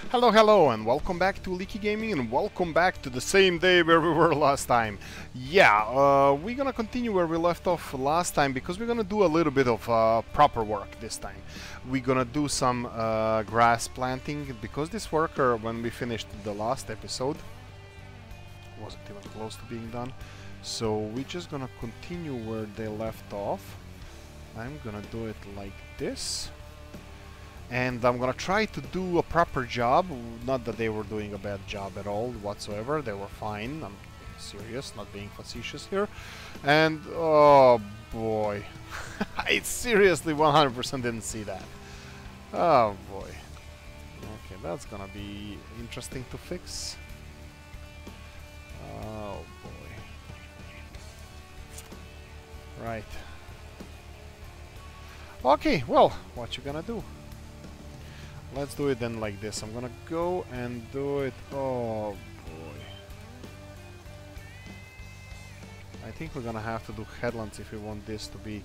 Hello, hello, and welcome back to Oolykee Gaming, and welcome back to the same day where we were last time. Yeah, we're gonna continue where we left off last time, because we're gonna do a little bit of proper work this time. We're gonna do some grass planting, because this worker, when we finished the last episode, wasn't even close to being done. So we're just gonna continue where they left off. I'm gonna do it like this. And I'm gonna try to do a proper job. Not that they were doing a bad job at all whatsoever. They were fine. I'm serious, not being facetious here. And oh boy, I seriously 100% didn't see that. Oh boy. Okay, that's gonna be interesting to fix. Oh boy. Right. Okay, well, what you gonna do? Let's do it then like this. I'm gonna go and do it. Oh boy. I think we're gonna have to do headlands if we want this to be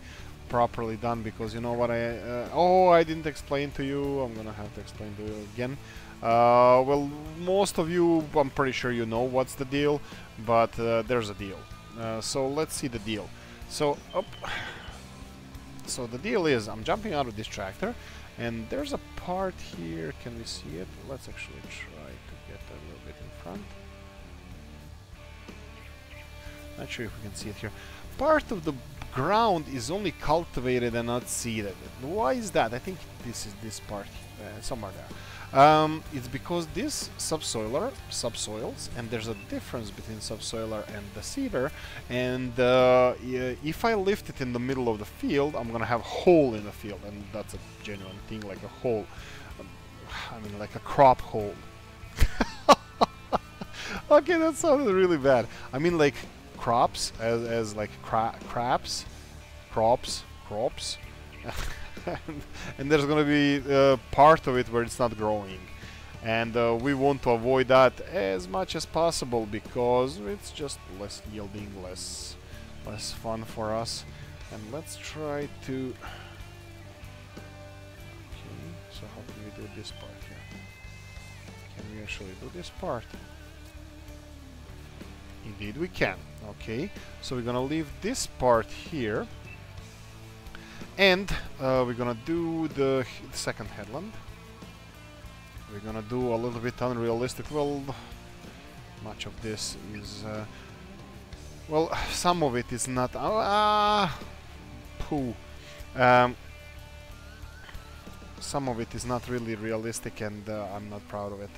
properly done, because you know what I didn't explain to you. I'm gonna have to explain to you again. Well, most of you, I'm pretty sure you know what's the deal, but there's a deal. So let's see the deal. So So the deal is, I'm jumping out of this tractor, and there's a part here. Can we see it? Let's actually try to get a little bit in front. Not sure if we can see it here. Part of the ground is only cultivated and not seeded. Why is that? I think this is this part, somewhere there. It's because this subsoils, and there's a difference between subsoiler and the seeder, and if I lift it in the middle of the field, I'm gonna have a hole in the field, and that's a genuine thing, like a hole. I mean, like a crop hole. Okay, that sounded really bad. I mean, like crops, as like crops. And there's gonna be part of it where it's not growing, and we want to avoid that as much as possible, because it's just less yielding, less fun for us. And let's try to... Okay, so how can we do this part here? Can we actually do this part? Indeed we can. Okay, so we're gonna leave this part here. And we're gonna do the second headland. We're gonna do a little bit unrealistic. Well, much of this is... well, some of it is not... poo. Some of it is not really realistic, and I'm not proud of it.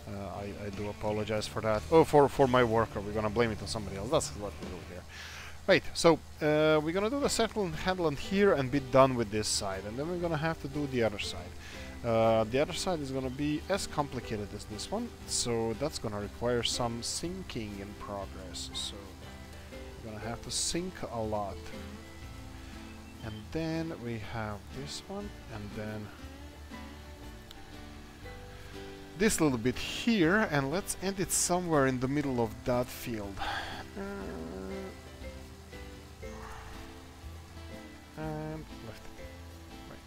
I do apologize for that. Oh, for my worker. We're gonna blame it on somebody else. That's what we do here. Right, so we're gonna do the second headland here and be done with this side, and then we're gonna have to do the other side. The other side is gonna be as complicated as this one, so that's gonna require some sinking in progress. So we're gonna have to sink a lot. And then we have this one, and then this little bit here, and let's end it somewhere in the middle of that field. And left. Right.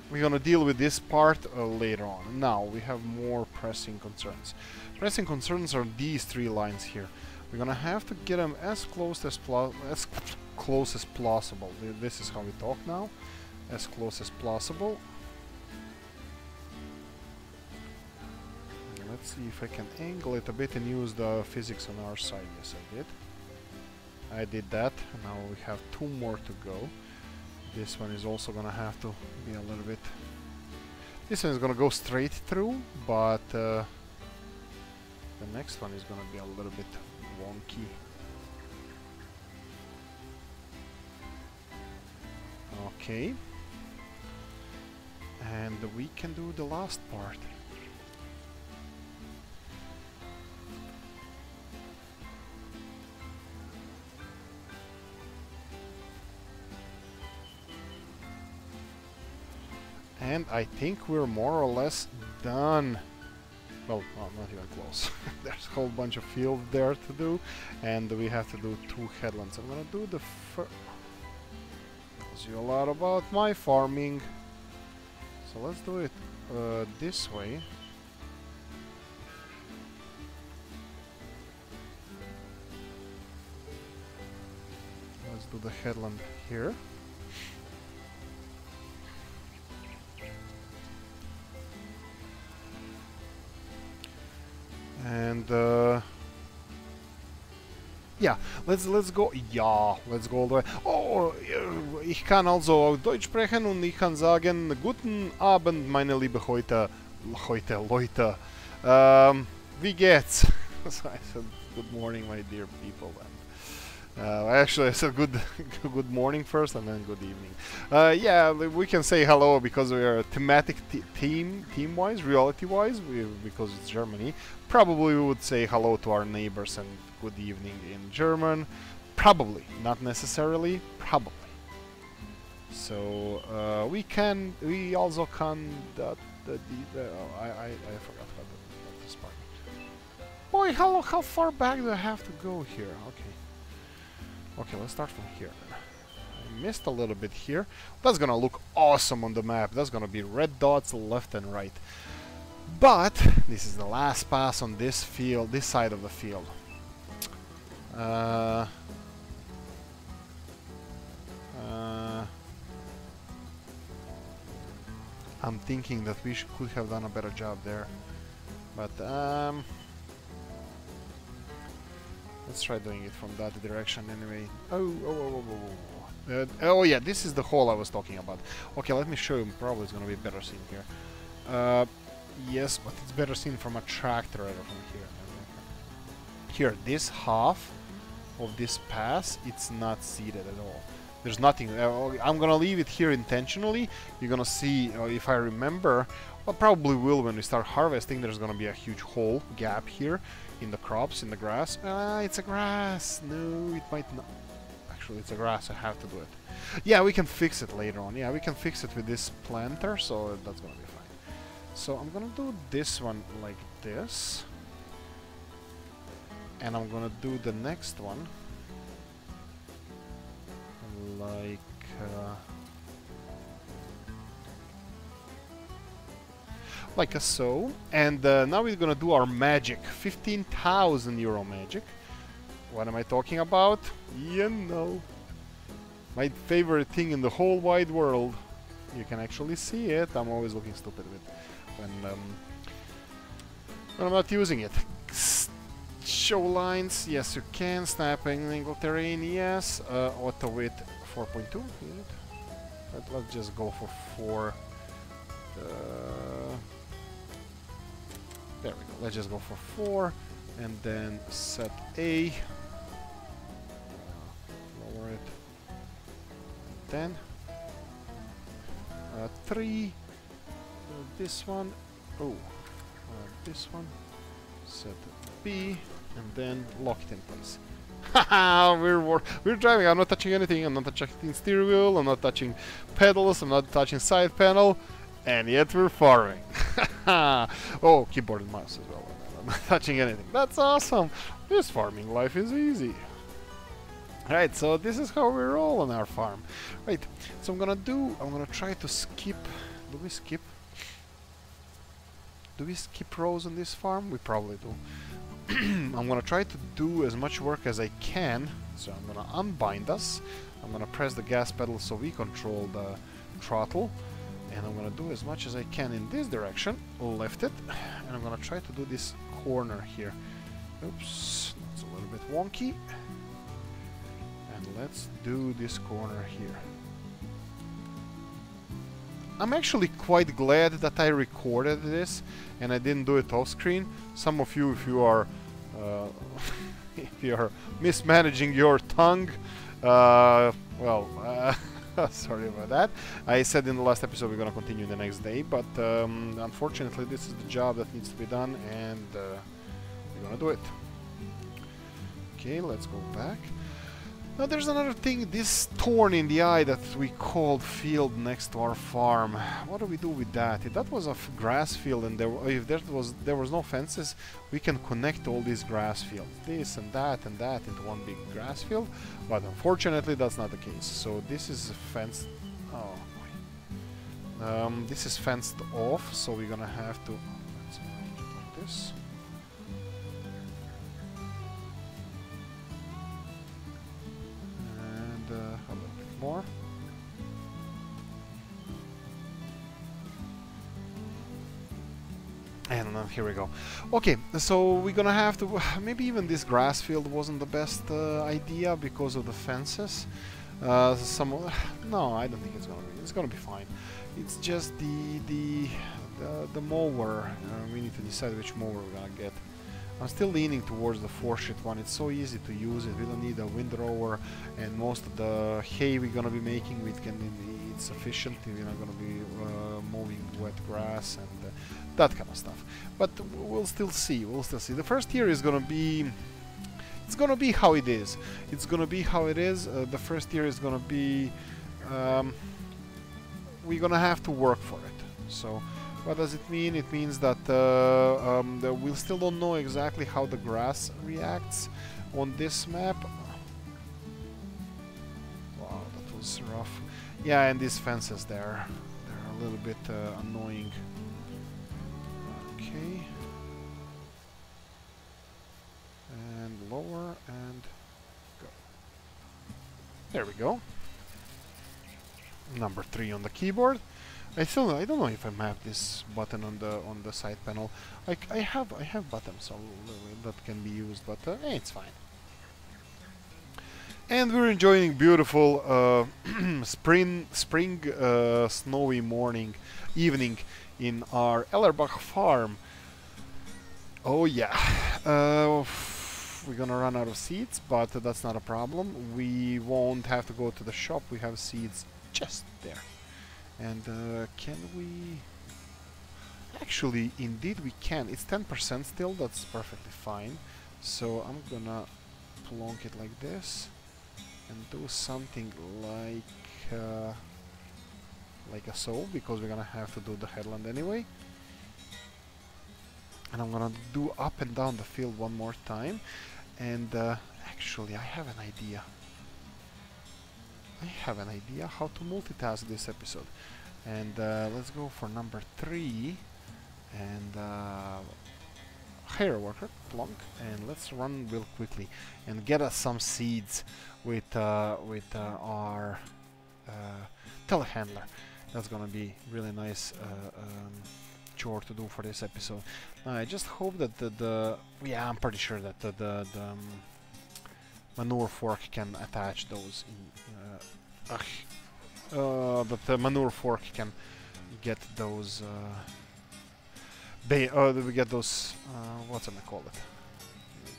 We're gonna deal with this part later on. Now we have more pressing concerns. Pressing concerns are these three lines here. We're gonna have to get them as close as possible. This is how we talk now. As close as possible. And let's see if I can angle it a bit and use the physics on our side. Yes, I did. I did that. Now we have two more to go. This one is also gonna have to be a little bit... This one is gonna go straight through, but the next one is gonna be a little bit wonky. Okay. And we can do the last part. And I think we're more or less done. Well, not even close. There's a whole bunch of field there to do, and we have to do two headlands. I'm gonna do the first... Tells you a lot about my farming. So let's do it this way. Let's do the headland here. And yeah, let's go. Ja, let's go all the way. Oh, ich kann also auf Deutsch sprechen und ich kann sagen, guten Abend, meine liebe Leute. Wie geht's? So I said, good morning, my dear people. Actually, I said good morning first and then good evening. Yeah, we can say hello because we are thematic team-wise, reality-wise, because it's Germany. Probably we would say hello to our neighbors and good evening in German. Probably, not necessarily, probably. So we also can. I forgot about this part. Boy, how far back do I have to go here? Okay, let's start from here then. I missed a little bit here. That's gonna look awesome on the map. That's gonna be red dots left and right. But this is the last pass on this field, this side of the field. I'm thinking that we could have done a better job there, but let's try doing it from that direction anyway. Oh yeah, this is the hole I was talking about. Okay, let me show you. Probably it's gonna be better seen here. Yes, but it's better seen from a tractor rather from here. Here, this half of this pass, it's not seeded at all. There's nothing. I'm gonna leave it here intentionally. You're gonna see, if I remember, well, probably will when we start harvesting. There's gonna be a huge hole, gap here in the crops, in the grass. It's a grass. No, it might not. Actually, it's a grass. I have to do it. Yeah, we can fix it later on. Yeah, we can fix it with this planter, so that's gonna be fine. So I'm gonna do this one like this, and I'm gonna do the next one like so, and now we're gonna do our magic, 15,000 euro magic. What am I talking about? You know, my favorite thing in the whole wide world. You can actually see it. I'm always looking stupid with when I'm not using it. Show lines, yes you can. Snapping angle terrain, yes. Auto width 4.2. Let's just go for 4. There we go. Let's just go for 4, and then set A. Lower it. 10. 3. This one. Oh. This one. Set B, and then lock it in place. Haha, we're driving. I'm not touching anything. I'm not touching steering wheel. I'm not touching pedals. I'm not touching side panel, and yet we're farming. Oh, keyboard and mouse as well. I'm not touching anything. That's awesome. This farming life is easy. Right, so this is how we roll on our farm. Right, so I'm gonna try to skip. Do we skip? Do we skip rows on this farm? We probably do. I'm gonna try to do as much work as I can. So I'm gonna unbind us. I'm gonna press the gas pedal so we control the throttle. And I'm gonna do as much as I can in this direction. Lift it. And I'm gonna try to do this corner here. Oops, that's a little bit wonky. And let's do this corner here. I'm actually quite glad that I recorded this and I didn't do it off screen. Some of you, if you are if you are mismanaging your tongue, sorry about that. I said in the last episode we're gonna continue the next day, but unfortunately this is the job that needs to be done, and we're gonna do it. Okay, let's go back. Now there's another thing, this thorn in the eye that we called field next to our farm. What do we do with that? If that was a grass field and if there was no fences, we can connect all these grass fields, this and that into one big grass field. But unfortunately that's not the case. So this is a fence. Oh, This is fenced off, so we're gonna have to... Let's arrange it like this. And a little bit more. And here we go. Okay, so we're gonna have to... Maybe even this grass field wasn't the best idea because of the fences. No, I don't think it's gonna be. It's gonna be fine. It's just the mower. We need to decide which mower we're gonna get. I'm still leaning towards the 4-shit one. It's so easy to use it. We don't need a windrower, and most of the hay we're gonna be making, it's sufficient. We're not gonna be mowing wet grass and that kind of stuff. But we'll still see. We'll still see. The first year is gonna be. It's gonna be how it is. It's gonna be how it is. The first year is gonna be. We're gonna have to work for it. So, what does it mean? It means that we still don't know exactly how the grass reacts on this map. Wow, that was rough. Yeah, and these fences there, they're a little bit annoying. Okay. And lower and go. There we go. Number 3 on the keyboard. I don't know if I mapped this button on the side panel. I have buttons that can be used, but it's fine. And we're enjoying beautiful spring snowy evening in our Ellerbach farm. Oh yeah. We're gonna run out of seeds, but that's not a problem. We won't have to go to the shop. We have seeds just there. And can we... Actually, indeed we can. It's 10% still. That's perfectly fine. So I'm gonna plonk it like this and do something like a so, because we're gonna have to do the headland anyway. And I'm gonna do up and down the field one more time. And actually, I have an idea. I have an idea how to multitask this episode. And let's go for number 3. And hire a worker, plonk, and let's run real quickly and get us some seeds with our telehandler. That's gonna be really nice chore to do for this episode. I just hope that yeah, I'm pretty sure that the manure fork can attach those that the manure fork can get those we get those what's gonna call it? There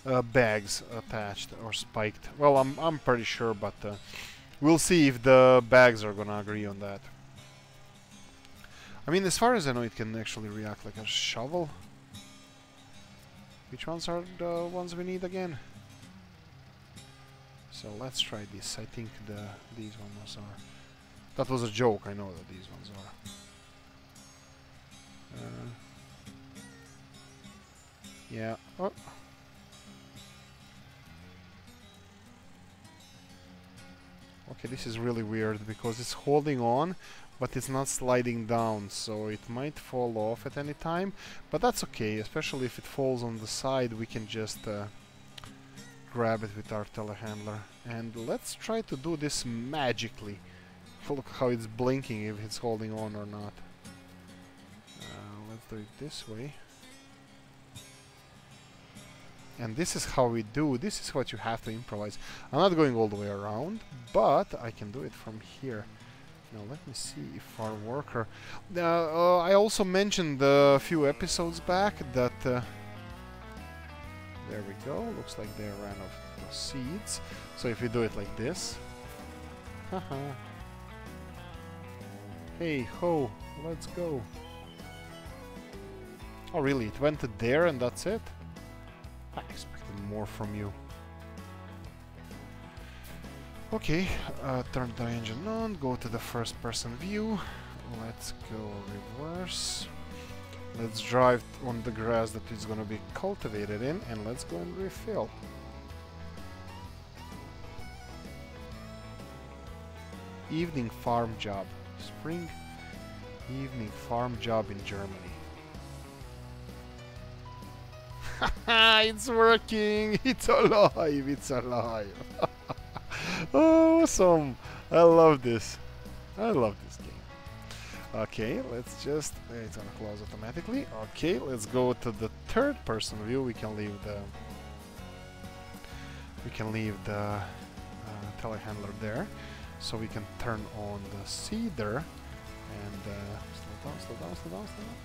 we go. Bags attached or spiked. Well, I'm pretty sure, but we'll see if the bags are gonna agree on that. I mean, as far as I know, it can actually react like a shovel. Which ones are the ones we need again? So let's try this. I think these ones are... That was a joke, I know that these ones are. Yeah. Oh. Okay, this is really weird because it's holding on, but it's not sliding down, so it might fall off at any time. But that's okay, especially if it falls on the side, we can just grab it with our telehandler. And let's try to do this magically. Look how it's blinking if it's holding on or not. Let's do it this way. And this is how we do. This is what you have to improvise. I'm not going all the way around, but I can do it from here. Now let me see if our worker... I also mentioned a few episodes back that... there we go. Looks like they ran out of seeds. So if we do it like this... Haha. Hey ho, let's go. Oh really, it went to there and that's it? I expected more from you. Okay, turn the engine on, go to the first person view. Let's go reverse. Let's drive on the grass that is gonna be cultivated in, and let's go and refill. Evening farm job. Spring evening farm job in Germany. It's working! It's alive! It's alive! Awesome! I love this. I love this game. Okay, let's just... It's gonna close automatically. Okay, let's go to the third person view. We can leave the... telehandler there. So we can turn on the seeder. And... slow down, slow down, slow down, slow down.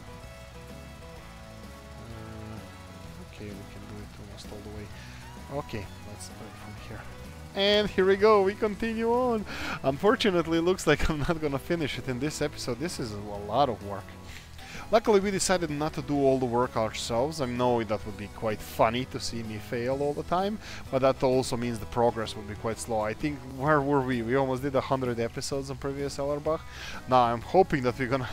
Okay, we can do it almost all the way. Okay, let's do it from here. And here we go, we continue on. Unfortunately, it looks like I'm not gonna finish it in this episode. This is a lot of work. Luckily, we decided not to do all the work ourselves. I know that would be quite funny to see me fail all the time, but that also means the progress would be quite slow. I think, where were we? We almost did 100 episodes on previous Ellerbach. Now, I'm hoping that we're gonna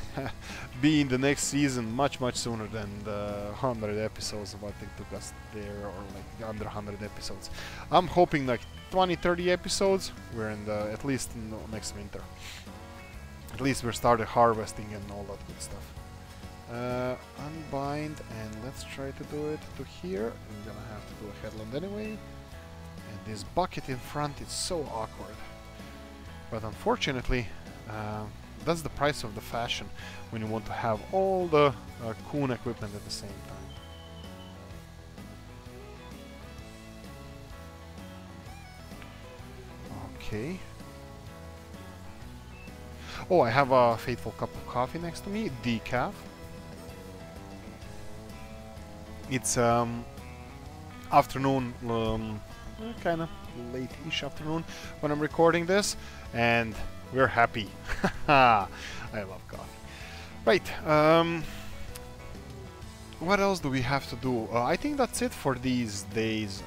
be in the next season much sooner than the 100 episodes, what it took us there, or like under 100 episodes. I'm hoping like 20-30 episodes. We're in the, at least in the next winter. At least we started harvesting and all that good stuff. Unbind, and let's try to do it to here. I'm gonna have to do a headland anyway. And this bucket in front is so awkward. But unfortunately, that's the price of the fashion when you want to have all the coon equipment at the same time. Okay. Oh, I have a fateful cup of coffee next to me, decaf. It's afternoon, kind of late-ish afternoon when I'm recording this, and we're happy. I love coffee. Right, what else do we have to do? I think that's it for these days.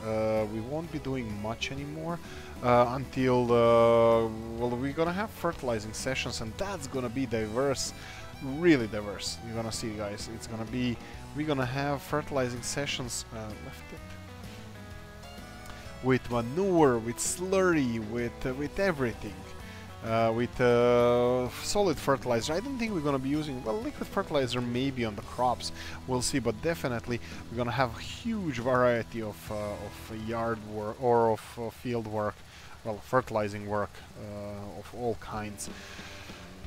We won't be doing much anymore until, well, we're gonna have fertilizing sessions, and that's gonna be diverse. Really diverse. You're gonna see, guys. It's gonna be... We're gonna have fertilizing sessions. Left it. With manure, with slurry, with everything. With solid fertilizer. I don't think we're gonna be using... Well, liquid fertilizer maybe on the crops. We'll see, but definitely we're gonna have a huge variety of yard work or of field work. Well, fertilizing work of all kinds.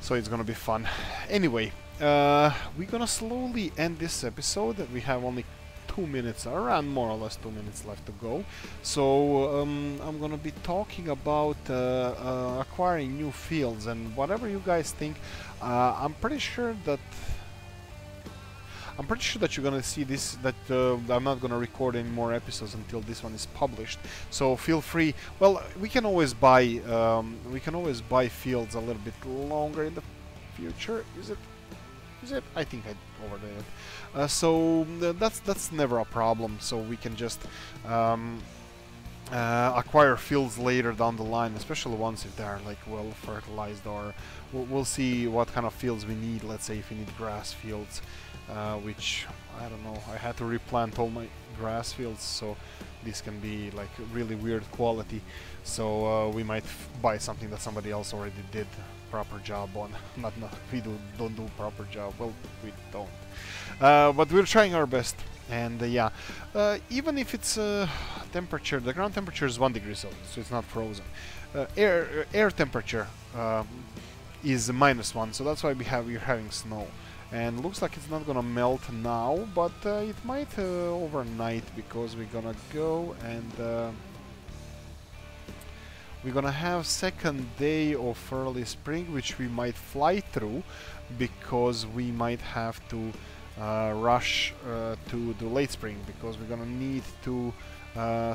So it's gonna be fun. Anyway, we're gonna slowly end this episode. We have only 2 minutes, around more or less 2 minutes left to go. So I'm gonna be talking about acquiring new fields and whatever you guys think. I'm pretty sure that you're gonna see this, that I'm not gonna record any more episodes until this one is published. So feel free. Well, we can always buy fields a little bit longer in the future. Is it? I think I overdid it. So that's never a problem. So we can just acquire fields later down the line, especially ones if they are like well fertilized, or we'll see what kind of fields we need. Let's say if we need grass fields. Which, I don't know, I had to replant all my grass fields, so this can be like really weird quality. So we might buy something that somebody else already did proper job on. We don't do proper job. Well, we don't. But we're trying our best. And yeah, even if it's temperature, the ground temperature is 1 degree Celsius, so it's not frozen. Air temperature is -1, so that's why we're having snow. And looks like it's not gonna melt now, but it might overnight, because we're gonna go and we're gonna have second day of early spring, which we might fly through, because we might have to rush to the late spring, because we're gonna need to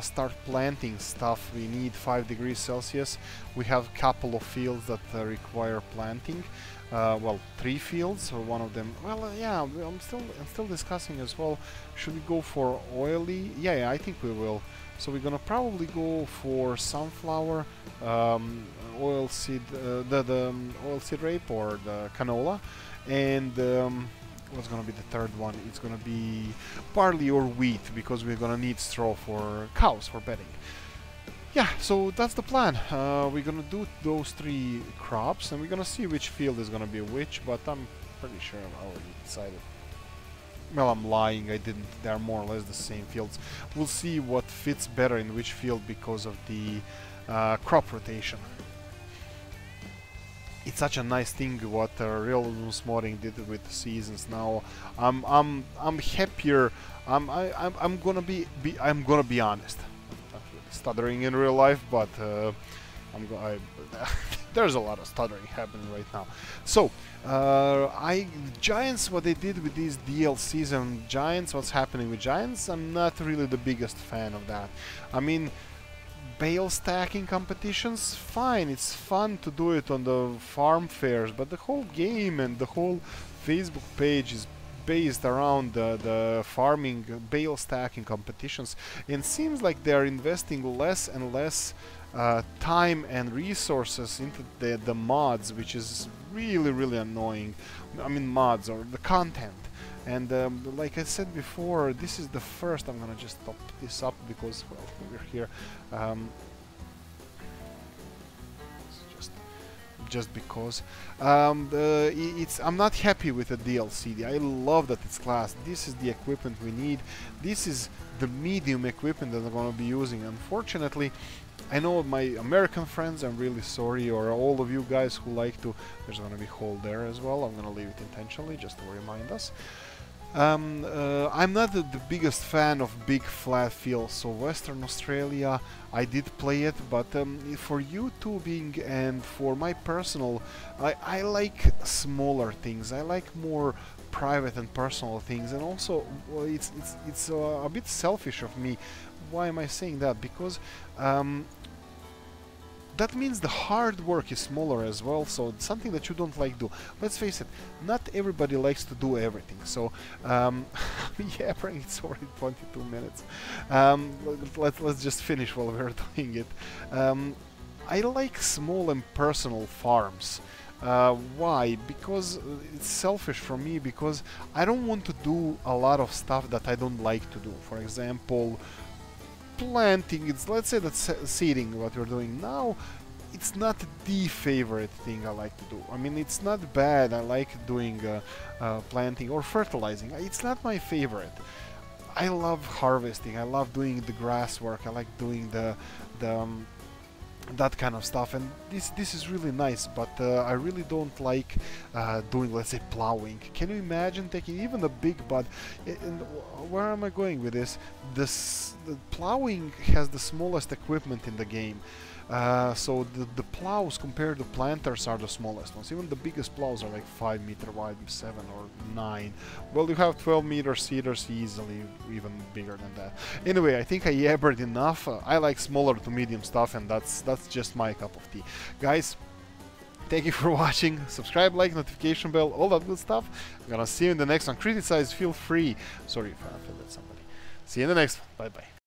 start planting stuff. We need 5 degrees Celsius. We have a couple of fields that require planting. Well, 3 fields, so one of them... Well, yeah, I'm still discussing as well. Should we go for oily? Yeah, I think we will. So we're gonna probably go for sunflower, oilseed, the oilseed rape, or the canola, and what's gonna be the third one? It's gonna be barley or wheat, because we're gonna need straw for cows for bedding. Yeah, so that's the plan. We're gonna do those 3 crops, and we're gonna see which field is gonna be which, but I'm pretty sure I already decided. Well, I'm lying, I didn't. They're more or less the same fields. We'll see what fits better in which field because of the crop rotation. It's such a nice thing what real modding did with the seasons. Now I'm happier. I'm gonna be honest. I'm really stuttering in real life, but there's a lot of stuttering happening right now. So Giants, what they did with these DLCs and Giants, what's happening with Giants, I'm not really the biggest fan of that. I mean, bale stacking competitions, fine, it's fun to do it on the farm fairs, but the whole game and the whole Facebook page is based around the farming bale stacking competitions, and seems like they're investing less and less time and resources into the mods, which is really annoying. I mean, mods or the content. And like I said before, this is the first. I'm gonna just top this up because, well, we're here. Just because I'm not happy with the DLC. I love that it's class. This is the equipment we need. This is the medium equipment that I'm gonna be using. Unfortunately, I know my American friends, I'm really sorry, or all of you guys who like to. There's gonna be hole there as well. I'm gonna leave it intentionally just to remind us. I'm not the biggest fan of big flat fields, so Western Australia, I did play it, but for YouTubing and for my personal, I like smaller things. I like more private and personal things, and also it's a bit selfish of me. Why am I saying that? Because that means the hard work is smaller as well, so it's something that you don't like to do. Let's face it, not everybody likes to do everything, so yeah, it's already 22 minutes. Let's just finish while we're doing it. I like small and personal farms. Why? Because it's selfish for me, because I don't want to do a lot of stuff that I don't like to do. For example, planting, let's say that's seeding, what we're doing now. It's not the favorite thing I like to do. I mean, it's not bad. I like doing planting or fertilizing. It's not my favorite. I love harvesting. I love doing the grass work. I like doing that kind of stuff, and this is really nice, but I really don't like doing, let's say, plowing. Can you imagine taking even a big bud? And where am I going with this? The plowing has the smallest equipment in the game. So the plows compared to planters are the smallest ones. Even the biggest plows are like 5 meter wide, 7 or 9. Well, you have 12-meter seeders easily, even bigger than that. Anyway, I think I yabbered enough. I like smaller to medium stuff, and that's just my cup of tea. Guys, thank you for watching. Subscribe, like, notification bell, all that good stuff. I'm gonna see you in the next one. Criticize, feel free. Sorry if I offended somebody. See you in the next one. Bye-bye.